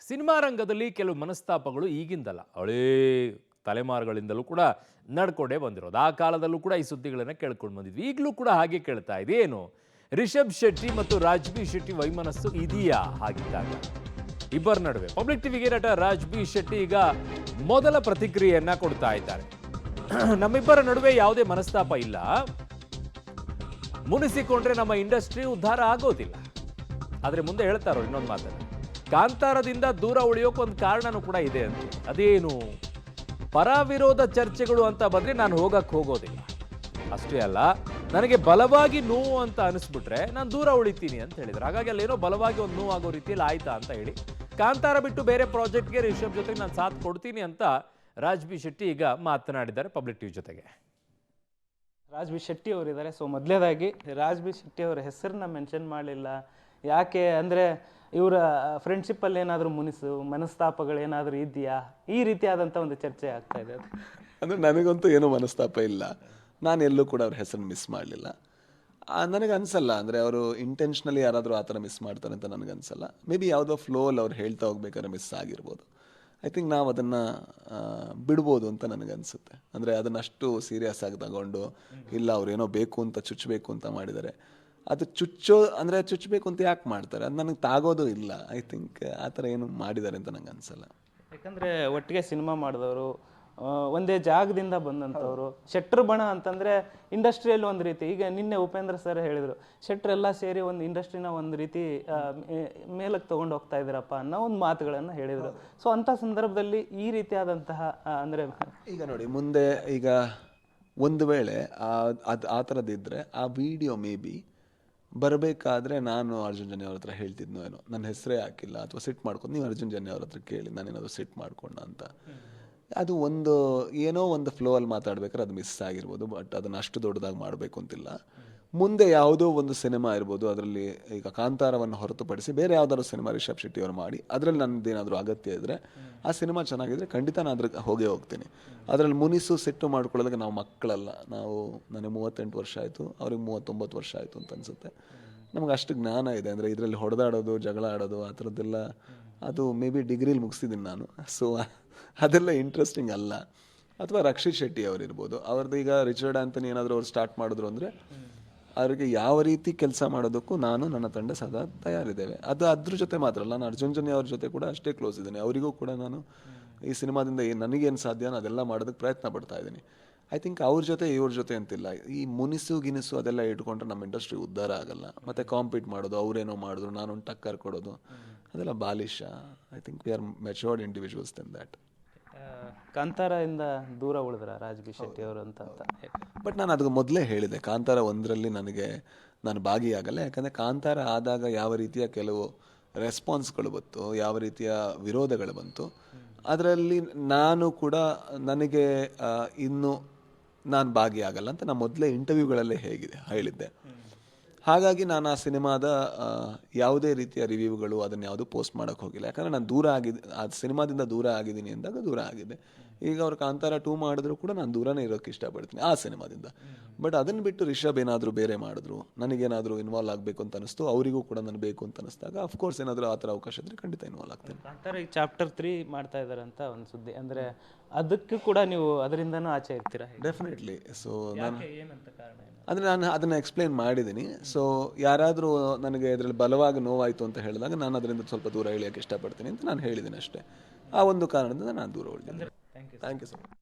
Cinema ರಂಗದಲ್ಲಿ ಕೆಲವು ಮನಸ್ತಾಪಗಳು ಈಗಿಂದಲ್ಲ, ಹಳೇ ತಲೆಮಾರುಗಳಿಂದಲೂ ಕೂಡ ನಡ್ಕೊಂಡೇ ಬಂದಿರೋದು. ಆ ಕಾಲದಲ್ಲೂ ಕೂಡ ಈ ಸುದ್ದಿಗಳನ್ನು ಕೇಳ್ಕೊಂಡು ಬಂದಿದ್ವಿ. ಈಗಲೂ ಕೂಡ ಹಾಗೆ ಕೇಳ್ತಾ ಇದೆ. ಏನು ರಿಷಬ್ ಶೆಟ್ಟಿ ಮತ್ತು ರಾಜ್ಬಿ ಶೆಟ್ಟಿ ವೈಮನಸ್ಸು ಇದೆಯಾ? ಹಾಗಿದ್ದಾಗ ಇಬ್ಬರ ನಡುವೆ ಪಬ್ಲಿಕ್ ಟಿವಿಗೆ ನಟ ರಾಜ್ಬಿ ಶೆಟ್ಟಿ ಈಗ ಮೊದಲ ಪ್ರತಿಕ್ರಿಯೆಯನ್ನ ಕೊಡ್ತಾ ಇದ್ದಾರೆ. ನಮ್ಮಿಬ್ಬರ ನಡುವೆ ಯಾವುದೇ ಮನಸ್ತಾಪ ಇಲ್ಲ, ಮುನಿಸಿಕೊಂಡ್ರೆ ನಮ್ಮ ಇಂಡಸ್ಟ್ರಿ ಉದ್ಧಾರ ಆಗೋದಿಲ್ಲ. ಆದ್ರೆ ಮುಂದೆ ಹೇಳ್ತಾರೋ ಇನ್ನೊಂದು ಮಾತನ್ನು, ಕಾಂತಾರದಿಂದ ದೂರ ಉಳಿಯೋಕೆ ಒಂದು ಕಾರಣನೂ ಕೂಡ ಇದೆ ಅಂತ. ಅದೇನು? ಪರ ವಿರೋಧ ಚರ್ಚೆಗಳು ಅಂತ ಬಂದ್ರೆ ನಾನು ಹೋಗೋದಿಲ್ಲ. ಅಷ್ಟೇ ಅಲ್ಲ, ನನಗೆ ಬಲವಾಗಿ ನೋವು ಅಂತ ಅನಿಸ್ಬಿಟ್ರೆ ನಾನು ದೂರ ಉಳಿತೀನಿ ಅಂತ ಹೇಳಿದ್ರು. ಹಾಗಾಗಿ ಅಲ್ಲೇನೋ ಬಲವಾಗಿ ಒಂದು ನೋವು ಆಗೋ ರೀತಿಯಲ್ಲಿ ಆಯ್ತಾ ಅಂತ ಹೇಳಿ ಕಾಂತಾರ ಬಿಟ್ಟು ಬೇರೆ ಪ್ರಾಜೆಕ್ಟ್ಗೆ ರಿಷಬ್ ಜೊತೆಗೆ ನಾನು ಸಾಥ್ ಕೊಡ್ತೀನಿ ಅಂತ ರಾಜ್ಬಿ ಶೆಟ್ಟಿ ಈಗ ಮಾತನಾಡಿದ್ದಾರೆ ಪಬ್ಲಿಕ್ ಟಿವಿ ಜೊತೆಗೆ. ರಾಜ್ಬಿ ಶೆಟ್ಟಿ ಅವರಿದ್ದಾರೆ. ಸೊ ಮೊದಲೇದಾಗಿ ರಾಜ್ಬಿ ಶೆಟ್ಟಿ ಅವರ ಹೆಸರನ್ನ ಮೆನ್ಷನ್ ಮಾಡಲಿಲ್ಲ. ಯಾಕೆ ಅಂದರೆ ಇವರ ಫ್ರೆಂಡ್ಶಿಪ್ಪಲ್ಲಿ ಏನಾದರೂ ಮನಸ್ತಾಪಗಳೇನಾದರೂ ಇದೆಯಾ? ಈ ರೀತಿಯಾದಂಥ ಒಂದು ಚರ್ಚೆ ಆಗ್ತಾ ಇದೆ. ಅಂದರೆ ನನಗಂತೂ ಏನೂ ಮನಸ್ತಾಪ ಇಲ್ಲ. ನಾನು ಎಲ್ಲೂ ಕೂಡ ಅವ್ರ ಹೆಸರನ್ನು ಮಿಸ್ ಮಾಡಲಿಲ್ಲ. ನನಗೆ ಅನಿಸಲ್ಲ, ಅಂದರೆ ಅವರು ಇಂಟೆನ್ಷನಲಿ ಯಾರಾದರೂ ಆ ಥರ ಮಿಸ್ ಮಾಡ್ತಾರೆ ಅಂತ ನನಗನ್ಸಲ್ಲ. ಮೇ ಬಿ ಯಾವುದೋ ಫ್ಲೋಲ್ಲಿ ಅವ್ರು ಹೇಳ್ತಾ ಹೋಗ್ಬೇಕಾದ್ರೆ ಮಿಸ್ ಆಗಿರ್ಬೋದು. ಐ ಥಿಂಕ್ ನಾವು ಅದನ್ನು ಬಿಡ್ಬೋದು ಅಂತ ನನಗನ್ಸುತ್ತೆ. ಅಂದರೆ ಅದನ್ನು ಅಷ್ಟು ಸೀರಿಯಸ್ ಆಗಿ ತಗೊಂಡು ಇಲ್ಲ ಅವ್ರೇನೋ ಬೇಕು ಅಂತ ಚುಚ್ಚಬೇಕು ಅಂತ ಮಾಡಿದ್ದಾರೆ. ಅದು ಚುಚ್ಚಬೇಕು ಅಂತ ಯಾಕೆ ಮಾಡ್ತಾರೆ? ಅದು ನನಗೆ ತಾಗೋದು ಇಲ್ಲ. ಐ ಥಿಂಕ್ ಆ ಥರ ಏನು ಮಾಡಿದ್ದಾರೆ ಅಂತ ನಂಗೆ ಅನಿಸಲ್ಲ. ಯಾಕಂದರೆ ಒಟ್ಟಿಗೆ ಸಿನಿಮಾ ಮಾಡಿದವರು, ಒಂದೇ ಜಾಗದಿಂದ ಬಂದಂಥವ್ರು. ಶೆಟ್ರ್ ಬಣ ಅಂತಂದರೆ ಇಂಡಸ್ಟ್ರಿಯಲ್ಲಿ ಒಂದು ರೀತಿ, ಈಗ ನಿನ್ನೆ ಉಪೇಂದ್ರ ಸರ್ ಹೇಳಿದರು, ಶೆಟ್ರೆಲ್ಲ ಸೇರಿ ಒಂದು ಇಂಡಸ್ಟ್ರಿನ ಒಂದು ರೀತಿ ಮೇಲಕ್ಕೆ ತೊಗೊಂಡು ಹೋಗ್ತಾ ಇದ್ದೀರಪ್ಪ ಅನ್ನೋ ಒಂದು ಮಾತುಗಳನ್ನು ಹೇಳಿದರು. ಸೊ ಅಂಥ ಸಂದರ್ಭದಲ್ಲಿ ಈ ರೀತಿಯಾದಂತಹ ಅಂದರೆ ಈಗ ನೋಡಿ, ಮುಂದೆ ಈಗ ಒಂದು ವೇಳೆ ಆ ಥರದ್ದಿದ್ದರೆ ಆ ವಿಡಿಯೋ ಮೇ ಬಿ ಬರಬೇಕಾದ್ರೆ ನಾನು ಅರ್ಜುನ್ ಜನ್ಯ ಅವ್ರ ಹತ್ರ ಹೇಳ್ತಿದ್ನೋ ಏನೋ, ನನ್ನ ಹೆಸರೇ ಹಾಕಿಲ್ಲ ಅಥವಾ ಸಿಟ್ ಮಾಡ್ಕೊಂಡು ನೀವು ಅರ್ಜುನ್ ಜನ್ಯ ಅವ್ರ ಹತ್ರ ಕೇಳಿ ನಾನೇನಾದರೂ ಸಿಟ್ ಮಾಡ್ಕೊಂಡ ಅಂತ. ಅದು ಒಂದು ಏನೋ ಒಂದು ಫ್ಲೋ ಅಲ್ಲಿ ಮಾತಾಡ್ಬೇಕಾದ್ರೆ ಅದು ಮಿಸ್ ಆಗಿರ್ಬೋದು. ಬಟ್ ಅದನ್ನು ಅಷ್ಟು ದೊಡ್ಡದಾಗಿ ಮಾಡಬೇಕು ಅಂತಿಲ್ಲ. ಮುಂದೆ ಯಾವುದೋ ಒಂದು ಸಿನಿಮಾ ಇರ್ಬೋದು, ಅದರಲ್ಲಿ ಈಗ ಕಾಂತಾರವನ್ನು ಹೊರತುಪಡಿಸಿ ಬೇರೆ ಯಾವುದಾದ್ರು ಸಿನಿಮಾ ರಿಷಬ್ ಶೆಟ್ಟಿ ಅವರು ಮಾಡಿ ಅದರಲ್ಲಿ ನನ್ನದೇನಾದರೂ ಅಗತ್ಯ ಇದ್ದರೆ, ಆ ಸಿನಿಮಾ ಚೆನ್ನಾಗಿದ್ರೆ ಖಂಡಿತ ನಾನು ಅದ್ರ ಹೋಗ್ತೀನಿ. ಅದರಲ್ಲಿ ಮುನಿಸು ಸಿಟ್ಟು ಮಾಡ್ಕೊಳ್ಳೋದಕ್ಕೆ ನಾವು ಮಕ್ಕಳಲ್ಲ. ನನಗೆ 38 ವರ್ಷ ಆಯಿತು, ಅವ್ರಿಗೆ 39 ವರ್ಷ ಆಯಿತು ಅಂತ ಅನಿಸುತ್ತೆ. ನಮ್ಗೆ ಅಷ್ಟು ಜ್ಞಾನ ಇದೆ. ಅಂದರೆ ಇದರಲ್ಲಿ ಹೊಡೆದಾಡೋದು, ಜಗಳ ಆಡೋದು ಆ ಥರದ್ದೆಲ್ಲ ಅದು ಮೇ ಬಿ ಡಿಗ್ರಿಲಿ ಮುಗಿಸಿದ್ದೀನಿ ನಾನು. ಸೊ ಅದೆಲ್ಲ ಇಂಟ್ರೆಸ್ಟಿಂಗ್ ಅಲ್ಲ. ಅಥವಾ ರಕ್ಷಿತ್ ಶೆಟ್ಟಿ ಅವರಿರ್ಬೋದು, ಅವ್ರದ್ದು ಈಗ ರಿಚರ್ಡ್ ಆಂಥನಿ ಏನಾದರೂ ಅವ್ರು ಸ್ಟಾರ್ಟ್ ಮಾಡಿದ್ರು ಅಂದರೆ ಅವ್ರಿಗೆ ಯಾವ ರೀತಿ ಕೆಲಸ ಮಾಡೋದಕ್ಕೂ ನನ್ನ ತಂಡ ಸದಾ ತಯಾರಿದ್ದೇವೆ. ಅದು ಅದ್ರ ಜೊತೆ ಮಾತ್ರ ಅಲ್ಲ, ನಾನು ಅರ್ಜುನ್ ಜನ್ಯ ಅವ್ರ ಜೊತೆ ಕೂಡ ಅಷ್ಟೇ ಕ್ಲೋಸ್ ಇದ್ದೀನಿ. ಅವರಿಗೂ ಕೂಡ ನಾನು ಈ ಸಿನಿಮಾದಿಂದ ನನಗೇನು ಸಾಧ್ಯ ಅದೆಲ್ಲ ಮಾಡೋದಕ್ಕೆ ಪ್ರಯತ್ನ ಪಡ್ತಾ ಇದ್ದೀನಿ. ಐ ಥಿಂಕ್ ಅವ್ರ ಜೊತೆ ಇವ್ರ ಜೊತೆ ಅಂತಿಲ್ಲ. ಈ ಗಿನಿಸು ಅದೆಲ್ಲ ಇಟ್ಕೊಂಡ್ರೆ ನಮ್ಮ ಇಂಡಸ್ಟ್ರಿ ಉದ್ಧಾರ ಆಗಲ್ಲ. ಮತ್ತು ಕಾಂಪೀಟ್ ಮಾಡೋದು, ಅವರೇನೋ ಮಾಡಿದ್ರು ನಾನೊಂದು ಟಕ್ಕರ್ ಕೊಡೋದು, ಅದೆಲ್ಲ ಬಾಲಿಶ. I think we are matured individuals then that. ಕಾಂತಾರದಿಂದ ದೂರ ಉಳಿದ್ರ ರಾಜ್ಬಿ ಶೆಟ್ಟಿ ಅವರು ಅಂತ. ಬಟ್ ನಾನು ಅದಕ್ಕೆ ಮೊದಲೇ ಹೇಳಿದೆ, ಕಾಂತಾರ 1ರಲ್ಲಿ ನಾನು ಭಾಗಿಯಾಗಲ್ಲ. ಯಾಕಂದರೆ ಕಾಂತಾರ ಆದಾಗ ಯಾವ ರೀತಿಯ ಕೆಲವು ರೆಸ್ಪಾನ್ಸ್ಗಳು ಬಂತು, ಯಾವ ರೀತಿಯ ವಿರೋಧಗಳು ಬಂತು, ಅದರಲ್ಲಿ ನಾನು ಕೂಡ ನನಗೆ ಇನ್ನು ನಾನು ಭಾಗಿಯಾಗಲ್ಲ ಅಂತ ನಾನು ಮೊದಲೇ ಇಂಟರ್ವ್ಯೂಗಳಲ್ಲೇ ಹೇಳಿದ್ದೆ. ಹಾಗಾಗಿ ನಾನು ಆ ಸಿನಿಮಾದ ಯಾವುದೇ ರೀತಿಯ ರಿವ್ಯೂಗಳು ಅದನ್ನು ಯಾವುದೂ ಪೋಸ್ಟ್ ಮಾಡೋಕ್ಕೆ ಹೋಗಿಲ್ಲ. ಯಾಕಂದರೆ ನಾನು ಆ ಸಿನಿಮಾದಿಂದ ದೂರ ಆಗಿದ್ದೀನಿ ಅಂದಾಗ ದೂರ ಆಗಿದೆ. ಈಗ ಅವ್ರು ಕಾಂತಾರ 2 ಮಾಡಿದ್ರು ಕೂಡ ನಾನು ದೂರನೇ ಇರೋಕ್ಕೆ ಇಷ್ಟಪಡ್ತೀನಿ ಆ ಸಿನಿಮಾದಿಂದ. ಬಟ್ ಅದನ್ನು ಬಿಟ್ಟು ರಿಷಬ್ ಏನಾದರೂ ಬೇರೆ ಮಾಡಿದ್ರು, ನನಗೇನಾದರೂ ಇನ್ವಾಲ್ವ್ ಆಗಬೇಕು ಅಂತ ಅನಿಸ್ತು, ಅವರಿಗೂ ಕೂಡ ನಾನು ಬೇಕು ಅಂತ ಅನಿಸ್ದಾಗ ಅಫ್ಕೋರ್ಸ್ ಏನಾದರೂ ಆ ಥರ ಅವಕಾಶ ಇದ್ದರೆ ಖಂಡಿತ ಇನ್ವಾಲ್ವ್ ಆಗ್ತೇನೆ. ಕಾಂತಾರ ಈಗ ಚಾಪ್ಟರ್ 3 ಮಾಡ್ತಾ ಇದ್ದಾರೆ ಅಂತ ಒಂದು ಸುದ್ದಿ, ಅಂದರೆ ಅದಕ್ಕೂ ಕೂಡ ನೀವು ಅದರಿಂದನೂ ಆಚೆ ಇರ್ತೀರಾ? ಡೆಫಿನೆಟ್ಲಿ. ಸೊ ನಾನು ಏನಂತ ಕಾರಣ ಅಂದರೆ ನಾನು ಅದನ್ನು ಎಕ್ಸ್ಪ್ಲೈನ್ ಮಾಡಿದ್ದೀನಿ. ಸೊ ಯಾರಾದರೂ ನನಗೆ ಇದರಲ್ಲಿ ಬಲವಾಗಿ ನೋವಾಯಿತು ಅಂತ ಹೇಳಿದಾಗ ನಾನು ಅದರಿಂದ ಸ್ವಲ್ಪ ದೂರ ಇಳಿಯೋಕ್ಕೆ ಇಷ್ಟಪಡ್ತೀನಿ ಅಂತ ನಾನು ಹೇಳಿದ್ದೀನಿ ಅಷ್ಟೇ. ಆ ಒಂದು ಕಾರಣದಿಂದ ನಾನು ದೂರ ಉಳಿದಿದ್ದೀನಿ. Thank you so much.